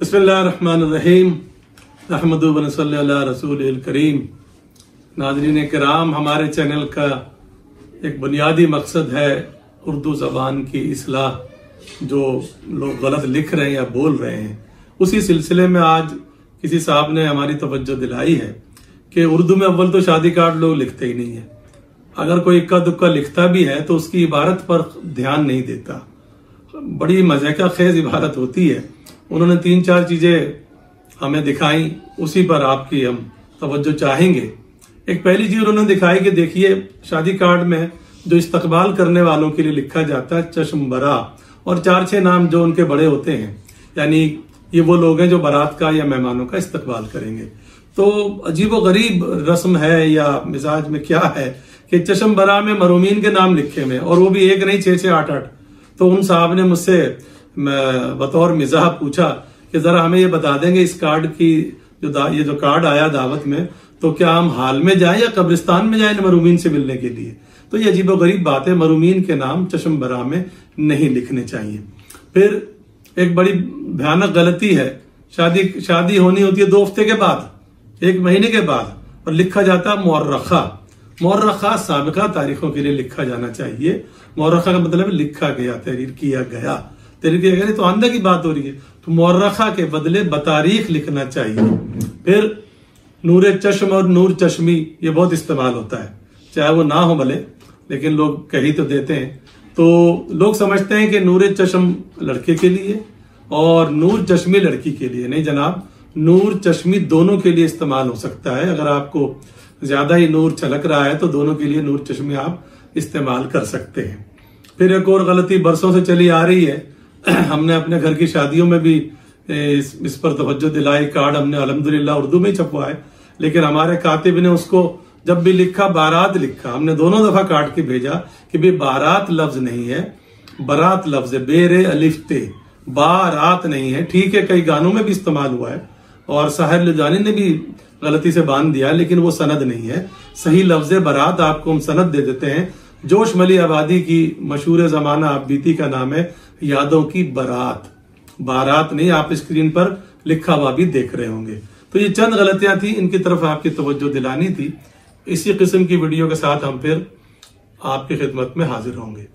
बिस्मिल्लाहिर्रहमानिर्रहीम अहमदु व नसल्ली अला रसूलिल करीम। नाज़रीन किराम, हमारे चैनल का एक बुनियादी मकसद है उर्दू ज़बान की इस्लाह। जो लोग गलत लिख रहे हैं या बोल रहे हैं, उसी सिलसिले में आज किसी साहब ने हमारी तवज्जो दिलाई है कि उर्दू में अव्वल तो शादी कार्ड लोग लिखते ही नहीं है। अगर कोई इक्का दुक्का लिखता भी है तो उसकी इबारत पर ध्यान नहीं देता। बड़ी मजे का खेज इबारत होती है। उन्होंने 3-4 चीजें हमें दिखाई, उसी पर आपकी हम तवज्जो चाहेंगे। एक पहली चीज उन्होंने दिखाई कि देखिए, शादी कार्ड में जो इस्तकबाल करने वालों के लिए लिखा जाता है चश्म बरा, और 4-6 नाम जो उनके बड़े होते हैं, यानी ये वो लोग हैं जो बारात का या मेहमानों का इस्तकबाल करेंगे। तो अजीबो गरीब रस्म है या मिजाज में क्या है कि चश्म बरा में मरूमीन के नाम लिखे हुए, और वो भी एक नहीं 6-6 8-8। तो उन साहब ने मुझसे बतौर मिजाह पूछा कि जरा हमें ये बता देंगे इस कार्ड की ये जो कार्ड आया दावत में, तो क्या हम हाल में जाएं या कब्रिस्तान में जाएं मरूमीन से मिलने के लिए। तो ये अजीबो गरीब बात है, मरूमीन के नाम चश्म बरा में नहीं लिखने चाहिए। फिर एक बड़ी भयानक गलती है, शादी होनी होती है 2 हफ्ते के बाद, 1 महीने के बाद, और लिखा जाता है मुअर्रखा साबिका तारीखों के लिए लिखा जाना चाहिए। मुअर्रखा का मतलब लिखा गया, तहरीर किया गया। तहरीर किया गया तो आंदा की बात हो रही है, तो मुअर्रखा के बदले बतारीख लिखना चाहिए। फिर नूर चश्म और नूर चश्मी ये बहुत इस्तेमाल होता है, चाहे वो ना हो भले, लेकिन लोग कही तो देते हैं। तो लोग समझते हैं कि नूर चश्म लड़के के लिए और नूर चश्मी लड़की के लिए। नहीं जनाब, नूर चश्मी दोनों के लिए इस्तेमाल हो सकता है। अगर आपको ज्यादा ही नूर छलक रहा है तो दोनों के लिए नूर चश्मी आप इस्तेमाल कर सकते हैं। फिर एक और गलती बरसों से चली आ रही है, हमने अपने घर की शादियों में भी इस पर तवज्जो दिलाई। कार्ड हमने अल्हम्दुलिल्लाह उर्दू में ही छपवाए, लेकिन हमारे कातिब ने उसको जब भी लिखा बारात लिखा। हमने दोनों दफा काट के भेजा कि भाई बारात लफ्ज नहीं है, बारात लफ्ज है, बेरे अलिफ्ते, बारात नहीं है। ठीक है, कई गानों में भी इस्तेमाल हुआ है और साहिर लुधियानी ने भी गलती से बांध दिया, लेकिन वो सनद नहीं है। सही लफ्ज बारात आपको हम सनद दे देते हैं। जोश मली आबादी की मशहूर जमाना आप बीती का नाम है यादों की बारात, बारात नहीं। आप स्क्रीन पर लिखा हुआ भी देख रहे होंगे। तो ये चंद गलतियां थी, इनकी तरफ आपकी तवज्जो दिलानी थी। इसी किस्म की वीडियो के साथ हम फिर आपकी खिदमत में हाजिर होंगे।